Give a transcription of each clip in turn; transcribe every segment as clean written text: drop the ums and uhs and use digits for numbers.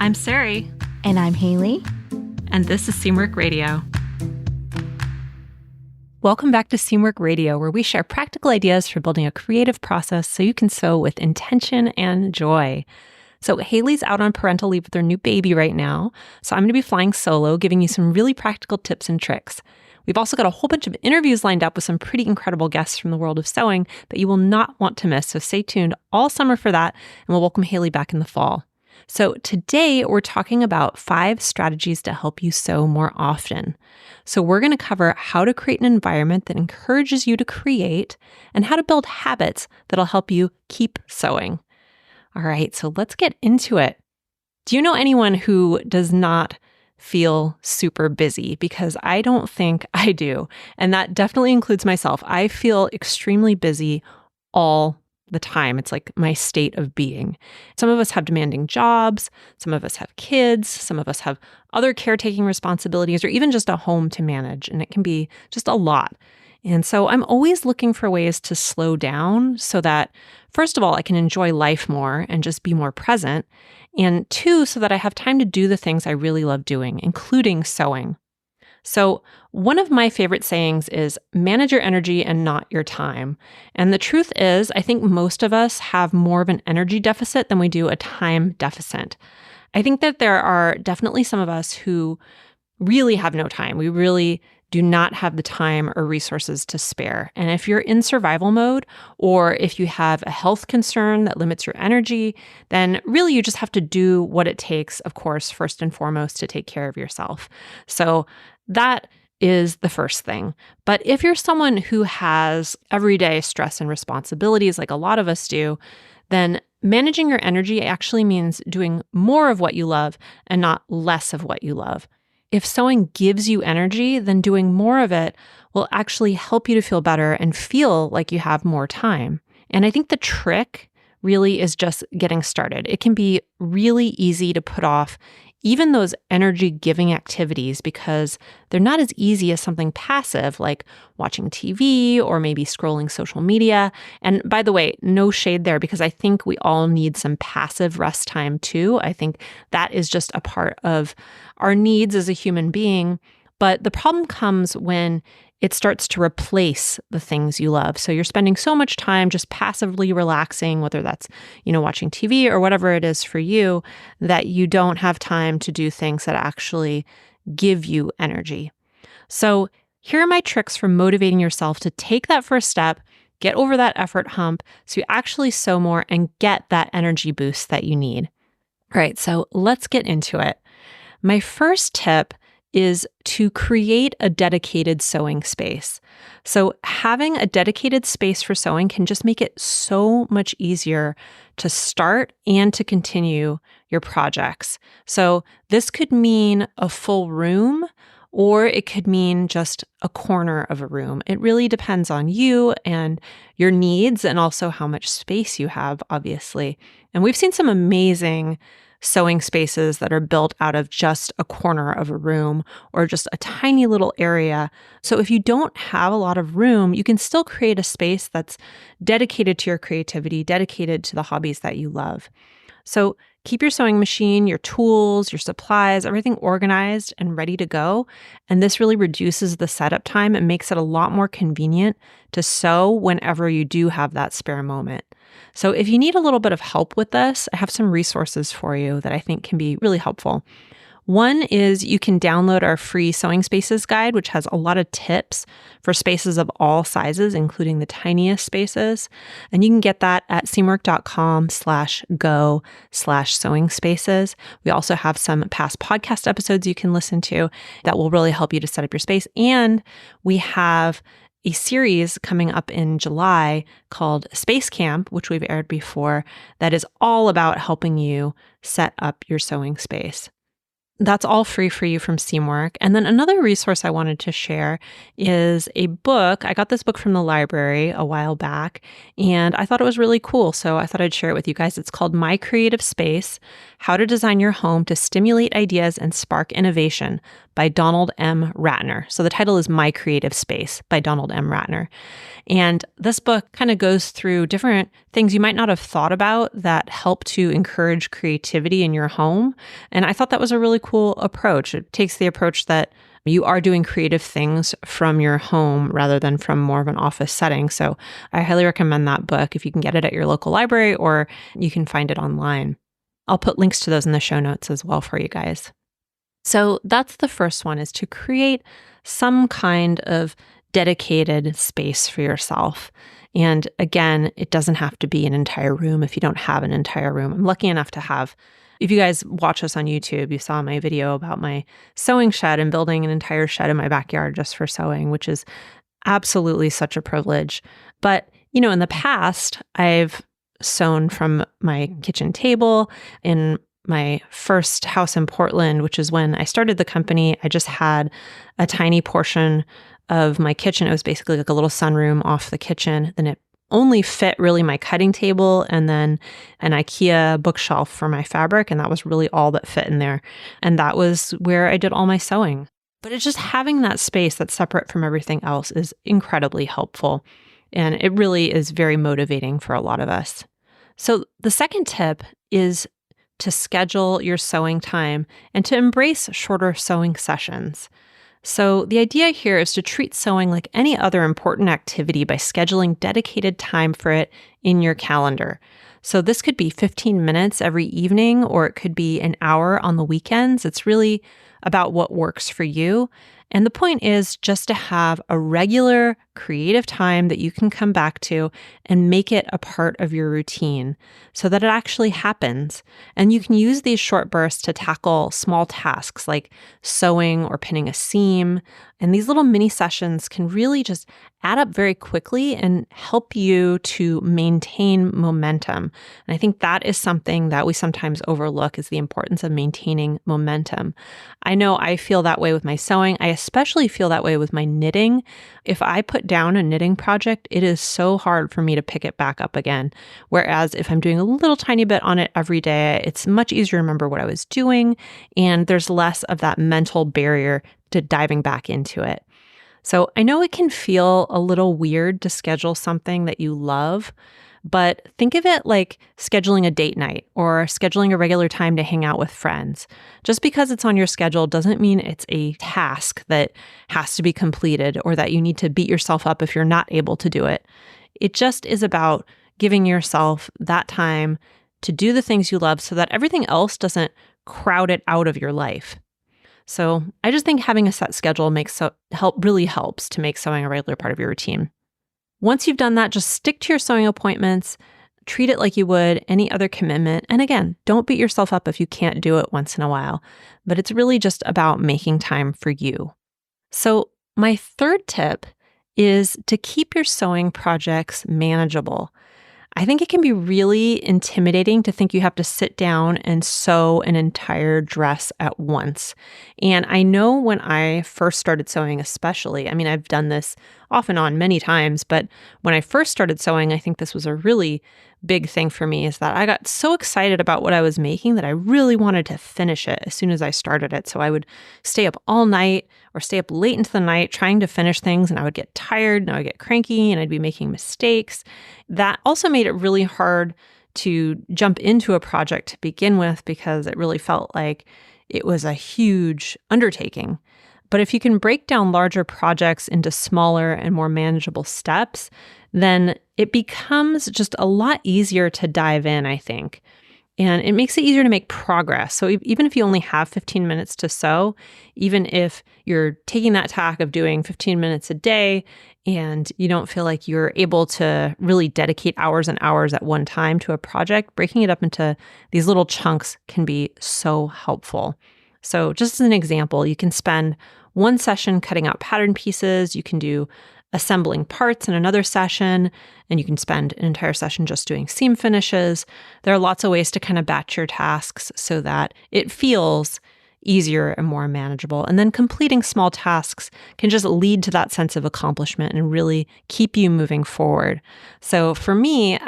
I'm Sarai. And I'm Haley. And this is Seamwork Radio. Welcome back to Seamwork Radio, where we share practical ideas for building a creative process so you can sew with intention and joy. So Haley's out on parental leave with her new baby right now, so I'm going to be flying solo, giving you some really practical tips and tricks. We've also got a whole bunch of interviews lined up with some pretty incredible guests from the world of sewing that you will not want to miss, so stay tuned all summer for that, and we'll welcome Haley back in the fall. So today we're talking about 5 strategies to help you sew more often. So we're going to cover how to create an environment that encourages you to create and how to build habits that'll help you keep sewing. All right, so let's get into it. Do you know anyone who does not feel super busy? Because I don't think I do. And that definitely includes myself. I feel extremely busy all the time. It's like my state of being. Some of us have demanding jobs. Some of us have kids. Some of us have other caretaking responsibilities or even just a home to manage. And it can be just a lot. And so I'm always looking for ways to slow down so that, first of all, I can enjoy life more and just be more present. And 2, so that I have time to do the things I really love doing, including sewing. So one of my favorite sayings is manage your energy and not your time. And the truth is, I think most of us have more of an energy deficit than we do a time deficit. I think that there are definitely some of us who really have no time. We really do not have the time or resources to spare. And if you're in survival mode, or if you have a health concern that limits your energy, then really you just have to do what it takes, of course, first and foremost, to take care of yourself. So that is the first thing. But if you're someone who has everyday stress and responsibilities, like a lot of us do, then managing your energy actually means doing more of what you love and not less of what you love. If sewing gives you energy, then doing more of it will actually help you to feel better and feel like you have more time. And I think the trick really is just getting started. It can be really easy to put off even those energy-giving activities because they're not as easy as something passive like watching TV or maybe scrolling social media. And by the way, no shade there because I think we all need some passive rest time too. I think that is just a part of our needs as a human being. But the problem comes when it starts to replace the things you love. So you're spending so much time just passively relaxing, whether that's, watching TV or whatever it is for you, that you don't have time to do things that actually give you energy. So here are my tricks for motivating yourself to take that first step, get over that effort hump, so you actually sew more and get that energy boost that you need. All right, so let's get into it. My first tip is to create a dedicated sewing space. So having a dedicated space for sewing can just make it so much easier to start and to continue your projects. So this could mean a full room, or it could mean just a corner of a room. It really depends on you and your needs and also how much space you have, obviously. And we've seen some amazing sewing spaces that are built out of just a corner of a room or just a tiny little area. So if you don't have a lot of room, you can still create a space that's dedicated to your creativity, dedicated to the hobbies that you love. So keep your sewing machine, your tools, your supplies, everything organized and ready to go. And this really reduces the setup time and makes it a lot more convenient to sew whenever you do have that spare moment. So if you need a little bit of help with this, I have some resources for you that I think can be really helpful. One is you can download our free Sewing Spaces guide, which has a lot of tips for spaces of all sizes, including the tiniest spaces. And you can get that at seamwork.com/go/sewing spaces. We also have some past podcast episodes you can listen to that will really help you to set up your space. And we have a series coming up in July called Space Camp, which we've aired before, that is all about helping you set up your sewing space. That's all free for you from Seamwork. And then another resource I wanted to share is a book. I got this book from the library a while back, and I thought it was really cool. So I thought I'd share it with you guys. It's called My Creative Space: How to Design Your Home to Stimulate Ideas and Spark Innovation by Donald M. Ratner. So the title is My Creative Space by Donald M. Ratner. And this book kind of goes through different things you might not have thought about that help to encourage creativity in your home. And I thought that was a really cool approach. It takes the approach that you are doing creative things from your home rather than from more of an office setting. So I highly recommend that book if you can get it at your local library or you can find it online. I'll put links to those in the show notes as well for you guys. So that's the first one, is to create some kind of dedicated space for yourself. And again, it doesn't have to be an entire room if you don't have an entire room. I'm lucky enough to have, if you guys watch us on YouTube, you saw my video about my sewing shed and building an entire shed in my backyard just for sewing, which is absolutely such a privilege. But, in the past, I've sewn from my kitchen table. In my first house in Portland, which is when I started the company, I just had a tiny portion of my kitchen. It was basically like a little sunroom off the kitchen. Then it only fit really my cutting table and then an IKEA bookshelf for my fabric. And that was really all that fit in there. And that was where I did all my sewing. But it's just having that space that's separate from everything else is incredibly helpful. And it really is very motivating for a lot of us. So the second tip is to schedule your sewing time and to embrace shorter sewing sessions. So the idea here is to treat sewing like any other important activity by scheduling dedicated time for it in your calendar. So this could be 15 minutes every evening, or it could be an hour on the weekends. It's really about what works for you. And the point is just to have a regular creative time that you can come back to and make it a part of your routine so that it actually happens. And you can use these short bursts to tackle small tasks like sewing or pinning a seam. And these little mini sessions can really just add up very quickly and help you to maintain momentum. And I think that is something that we sometimes overlook, is the importance of maintaining momentum. I know I feel that way with my sewing. I especially feel that way with my knitting. If I put down a knitting project, it is so hard for me to pick it back up again. Whereas if I'm doing a little tiny bit on it every day, it's much easier to remember what I was doing, and there's less of that mental barrier to diving back into it. So I know it can feel a little weird to schedule something that you love, but think of it like scheduling a date night or scheduling a regular time to hang out with friends. Just because it's on your schedule doesn't mean it's a task that has to be completed or that you need to beat yourself up if you're not able to do it. It just is about giving yourself that time to do the things you love so that everything else doesn't crowd it out of your life. So I just think having a set schedule really helps to make sewing a regular part of your routine. Once you've done that, just stick to your sewing appointments, treat it like you would any other commitment. And again, don't beat yourself up if you can't do it once in a while, but it's really just about making time for you. So my third tip is to keep your sewing projects manageable. I think it can be really intimidating to think you have to sit down and sew an entire dress at once. And I know when I first started sewing especially, I've done this off and on many times, but when I first started sewing, I think this was a really big thing for me, is that I got so excited about what I was making that I really wanted to finish it as soon as I started it. So I would stay up all night or stay up late into the night trying to finish things, and I would get tired and I would get cranky and I'd be making mistakes. That also made it really hard to jump into a project to begin with because it really felt like it was a huge undertaking. But if you can break down larger projects into smaller and more manageable steps, then it becomes just a lot easier to dive in, I think. And it makes it easier to make progress. So even if you only have 15 minutes to sew, even if you're taking that tack of doing 15 minutes a day and you don't feel like you're able to really dedicate hours and hours at one time to a project, breaking it up into these little chunks can be so helpful. So just as an example, you can spend one session cutting out pattern pieces. You can do assembling parts in another session, and you can spend an entire session just doing seam finishes. There are lots of ways to kind of batch your tasks so that it feels easier and more manageable. And then completing small tasks can just lead to that sense of accomplishment and really keep you moving forward. So for me,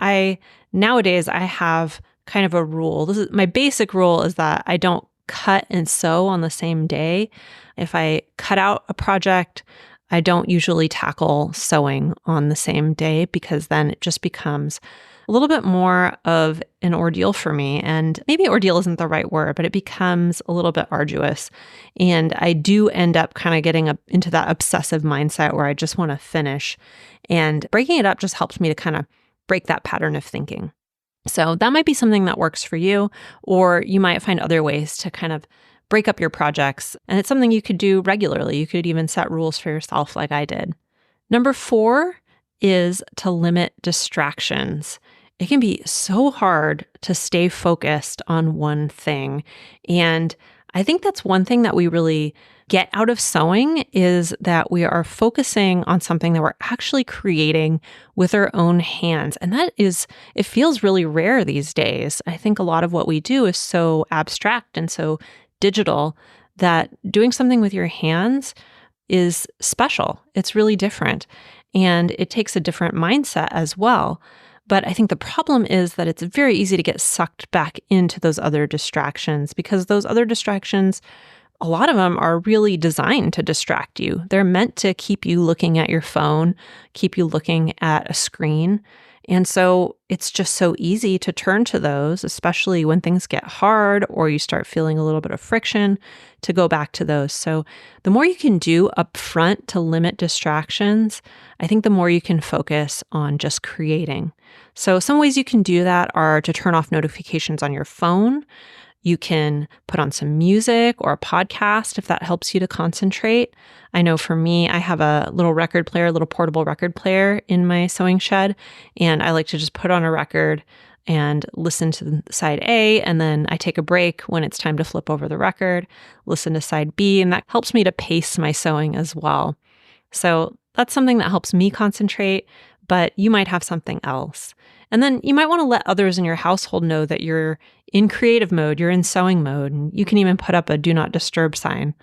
nowadays I have kind of a rule. My basic rule is that I don't cut and sew on the same day. If I cut out a project, I don't usually tackle sewing on the same day because then it just becomes a little bit more of an ordeal for me. And maybe ordeal isn't the right word, but it becomes a little bit arduous. And I do end up kind of getting up into that obsessive mindset where I just want to finish. And breaking it up just helps me to kind of break that pattern of thinking. So that might be something that works for you, or you might find other ways to kind of break up your projects. And it's something you could do regularly. You could even set rules for yourself like I did. Number 4 is to limit distractions. It can be so hard to stay focused on one thing. And I think that's one thing that we really get out of sewing is that we are focusing on something that we're actually creating with our own hands. And it feels really rare these days. I think a lot of what we do is so abstract and so digital that doing something with your hands is special. It's really different. And it takes a different mindset as well. But I think the problem is that it's very easy to get sucked back into those other distractions because those other distractions, a lot of them are really designed to distract you. They're meant to keep you looking at your phone, keep you looking at a screen. And so it's just so easy to turn to those, especially when things get hard or you start feeling a little bit of friction, to go back to those. So the more you can do up front to limit distractions, I think the more you can focus on just creating. So some ways you can do that are to turn off notifications on your phone. You can put on some music or a podcast if that helps you to concentrate. I know for me, I have a little record player, a little portable record player in my sewing shed, and I like to just put on a record and listen to side A, and then I take a break when it's time to flip over the record, listen to side B, and that helps me to pace my sewing as well. So that's something that helps me concentrate, but you might have something else. And then you might want to let others in your household know that you're in creative mode, you're in sewing mode, and you can even put up a do not disturb sign.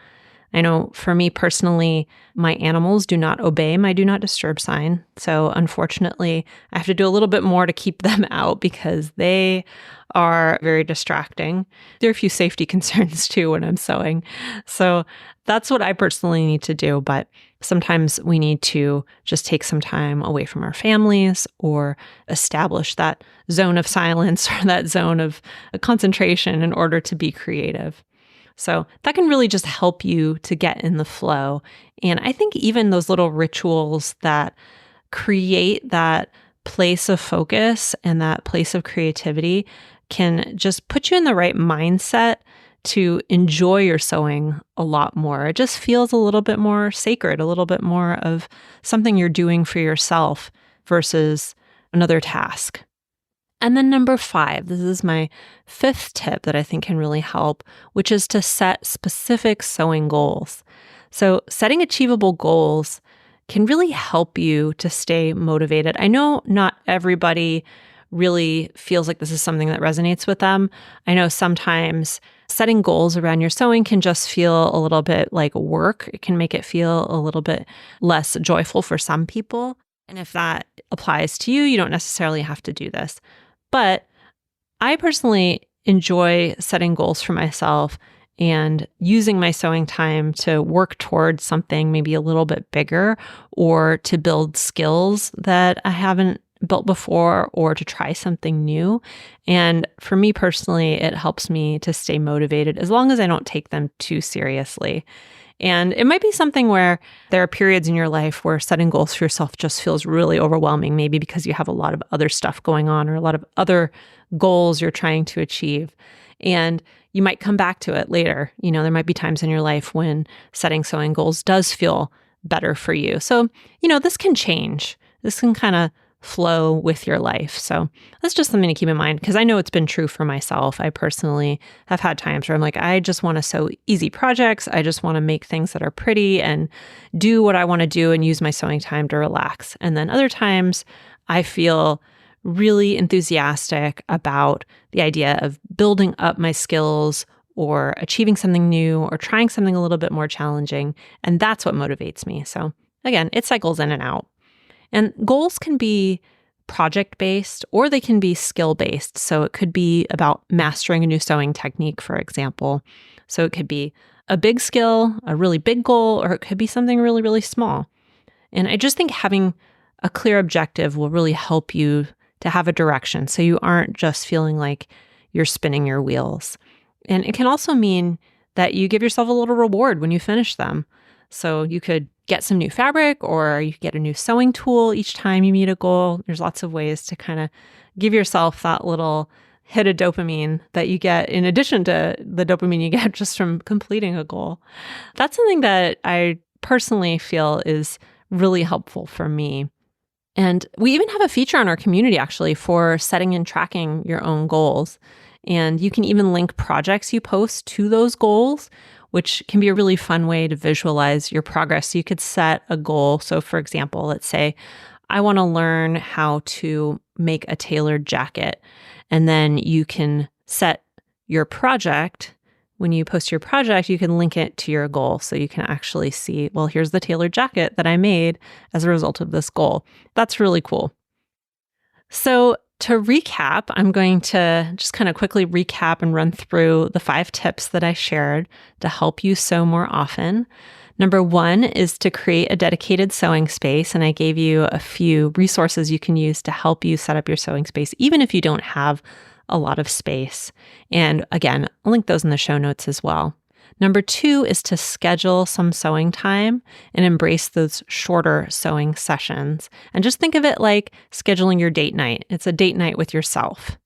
I know for me personally, my animals do not obey my do not disturb sign. So unfortunately, I have to do a little bit more to keep them out because they are very distracting. There are a few safety concerns too when I'm sewing. So that's what I personally need to do. But sometimes we need to just take some time away from our families or establish that zone of silence or that zone of concentration in order to be creative. So that can really just help you to get in the flow. And I think even those little rituals that create that place of focus and that place of creativity can just put you in the right mindset to enjoy your sewing a lot more. It just feels a little bit more sacred, a little bit more of something you're doing for yourself versus another task. And then number 5, this is my 5th tip that I think can really help, which is to set specific sewing goals. So setting achievable goals can really help you to stay motivated. I know not everybody really feels like this is something that resonates with them. I know sometimes setting goals around your sewing can just feel a little bit like work. It can make it feel a little bit less joyful for some people. And if that applies to you, you don't necessarily have to do this. But I personally enjoy setting goals for myself and using my sewing time to work towards something maybe a little bit bigger or to build skills that I haven't built before or to try something new. And for me personally, it helps me to stay motivated as long as I don't take them too seriously. And it might be something where there are periods in your life where setting goals for yourself just feels really overwhelming, maybe because you have a lot of other stuff going on or a lot of other goals you're trying to achieve. And you might come back to it later. You know, there might be times in your life when setting sewing goals does feel better for you. So, you know, this can change. This can kind of flow with your life. So that's just something to keep in mind because I know it's been true for myself. I personally have had times where I'm like, I just want to sew easy projects. I just want to make things that are pretty and do what I want to do and use my sewing time to relax. And then other times I feel really enthusiastic about the idea of building up my skills or achieving something new or trying something a little bit more challenging. And that's what motivates me. So again, it cycles in and out. And goals can be project-based or they can be skill-based. So it could be about mastering a new sewing technique, for example. So it could be a big skill, a really big goal, or it could be something really, really small. And I just think having a clear objective will really help you to have a direction so you aren't just feeling like you're spinning your wheels. And it can also mean that you give yourself a little reward when you finish them. So you could get some new fabric or you could get a new sewing tool each time you meet a goal. There's lots of ways to kind of give yourself that little hit of dopamine that you get in addition to the dopamine you get just from completing a goal. That's something that I personally feel is really helpful for me. And we even have a feature on our community actually for setting and tracking your own goals. And you can even link projects you post to those goals, which can be a really fun way to visualize your progress. So you could set a goal. So for example, let's say I want to learn how to make a tailored jacket. And then you can set your project. When you post your project, you can link it to your goal. So you can actually see, well, here's the tailored jacket that I made as a result of this goal. That's really cool. So to recap, I'm going to just kind of quickly recap and run through the 5 tips that I shared to help you sew more often. Number 1 is to create a dedicated sewing space. And I gave you a few resources you can use to help you set up your sewing space, even if you don't have a lot of space. And again, I'll link those in the show notes as well. Number 2 is to schedule some sewing time and embrace those shorter sewing sessions. And just think of it like scheduling your date night. It's a date night with yourself.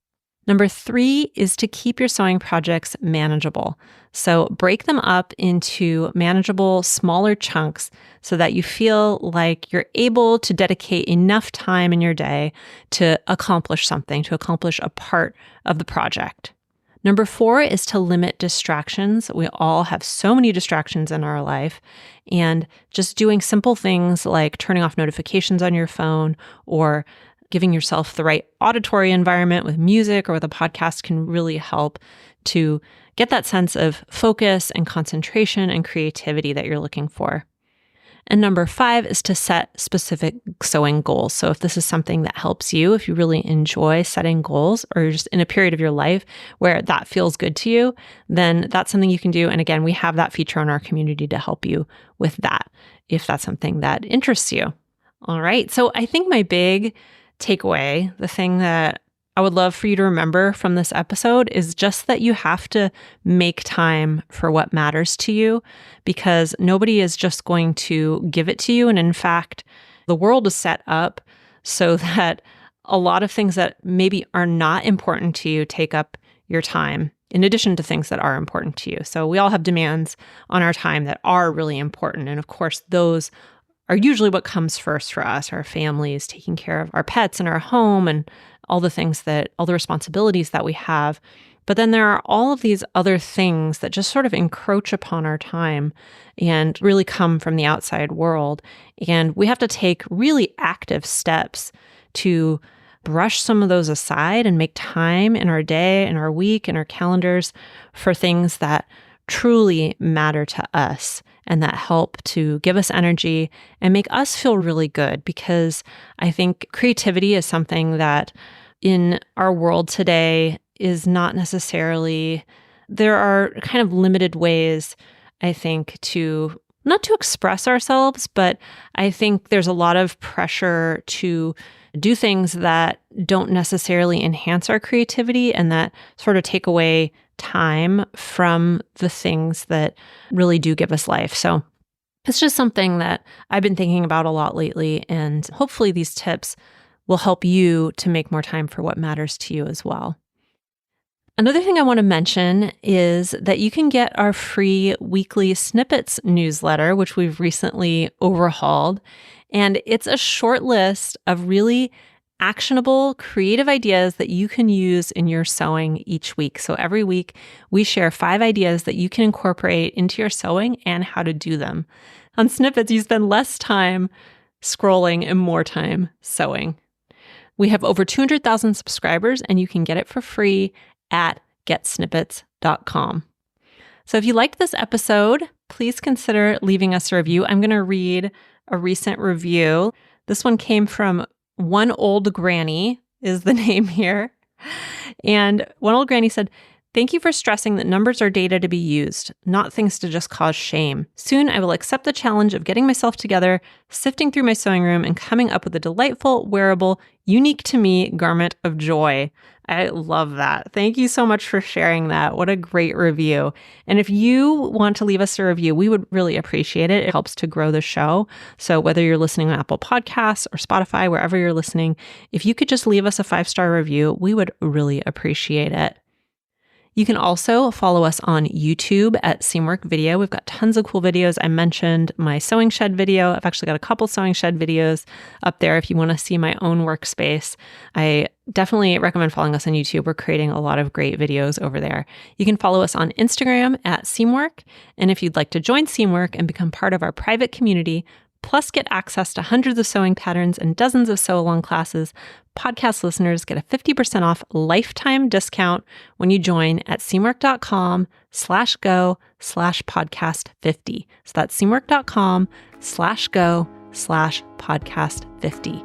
Number 3 is to keep your sewing projects manageable. So break them up into manageable, smaller chunks so that you feel like you're able to dedicate enough time in your day to accomplish something, to accomplish a part of the project. Number 4 is to limit distractions. We all have so many distractions in our life, and just doing simple things like turning off notifications on your phone or giving yourself the right auditory environment with music or with a podcast can really help to get that sense of focus and concentration and creativity that you're looking for. And number 5 is to set specific sewing goals. So if this is something that helps you, if you really enjoy setting goals or you're just in a period of your life where that feels good to you, then that's something you can do. And again, we have that feature in our community to help you with that, if that's something that interests you. All right. So I think my big takeaway, the thing that I would love for you to remember from this episode is just that you have to make time for what matters to you, because nobody is just going to give it to you. And in fact, the world is set up so that a lot of things that maybe are not important to you take up your time, in addition to things that are important to you. So we all have demands on our time that are really important. And of course, those are usually what comes first for us, our families, taking care of our pets and our home and all the responsibilities that we have. But then there are all of these other things that just sort of encroach upon our time and really come from the outside world. And we have to take really active steps to brush some of those aside and make time in our day, in our week, in our calendars for things that truly matter to us and that help to give us energy and make us feel really good. Because I think creativity is something that in our world today is not necessarily, there are kind of limited ways, I think, not to express ourselves, but I think there's a lot of pressure to do things that don't necessarily enhance our creativity and that sort of take away time from the things that really do give us life. So it's just something that I've been thinking about a lot lately, and hopefully these tips will help you to make more time for what matters to you as well. Another thing I want to mention is that you can get our free weekly snippets newsletter, which we've recently overhauled. And it's a short list of really actionable, creative ideas that you can use in your sewing each week. So every week we share 5 ideas that you can incorporate into your sewing and how to do them. On Snippets, you spend less time scrolling and more time sewing. We have over 200,000 subscribers, and you can get it for free at getsnippets.com. So if you liked this episode, please consider leaving us a review. I'm going to read a recent review. This one came from One Old Granny is the name here. And One Old Granny said, "Thank you for stressing that numbers are data to be used, not things to just cause shame. Soon I will accept the challenge of getting myself together, sifting through my sewing room, and coming up with a delightful, wearable, unique to me garment of joy." I love that. Thank you so much for sharing that. What a great review. And if you want to leave us a review, we would really appreciate it. It helps to grow the show. So whether you're listening on Apple Podcasts or Spotify, wherever you're listening, if you could just leave us a 5-star review, we would really appreciate it. You can also follow us on YouTube at Seamwork Video. We've got tons of cool videos. I mentioned my sewing shed video. I've actually got a couple sewing shed videos up there if you want to see my own workspace. I definitely recommend following us on YouTube. We're creating a lot of great videos over there. You can follow us on Instagram at Seamwork. And if you'd like to join Seamwork and become part of our private community, plus get access to hundreds of sewing patterns and dozens of sew-along classes, podcast listeners get a 50% off lifetime discount when you join at seamwork.com/go/podcast50. So that's seamwork.com/go/podcast50.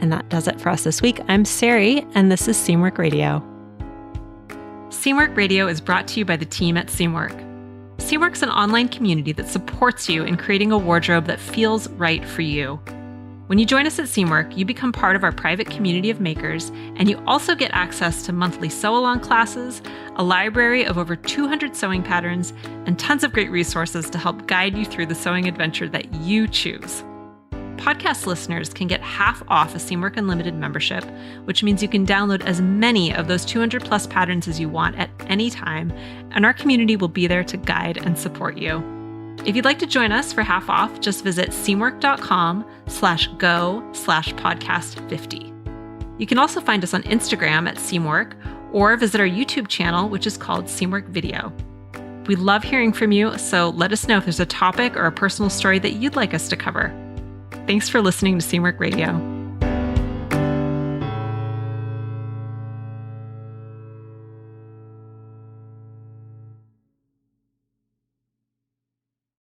And that does it for us this week. I'm Sarai, and this is Seamwork Radio. Seamwork Radio is brought to you by the team at Seamwork. Seamwork's an online community that supports you in creating a wardrobe that feels right for you. When you join us at Seamwork, you become part of our private community of makers, and you also get access to monthly sew-along classes, a library of over 200 sewing patterns, and tons of great resources to help guide you through the sewing adventure that you choose. Podcast listeners can get half off a Seamwork Unlimited membership, which means you can download as many of those 200 plus patterns as you want at any time, and our community will be there to guide and support you. If you'd like to join us for half off, just visit seamwork.com/go/podcast50. You can also find us on Instagram at Seamwork, or visit our YouTube channel, which is called Seamwork Video. We love hearing from you, so let us know if there's a topic or a personal story that you'd like us to cover. Thanks for listening to Seamwork Radio.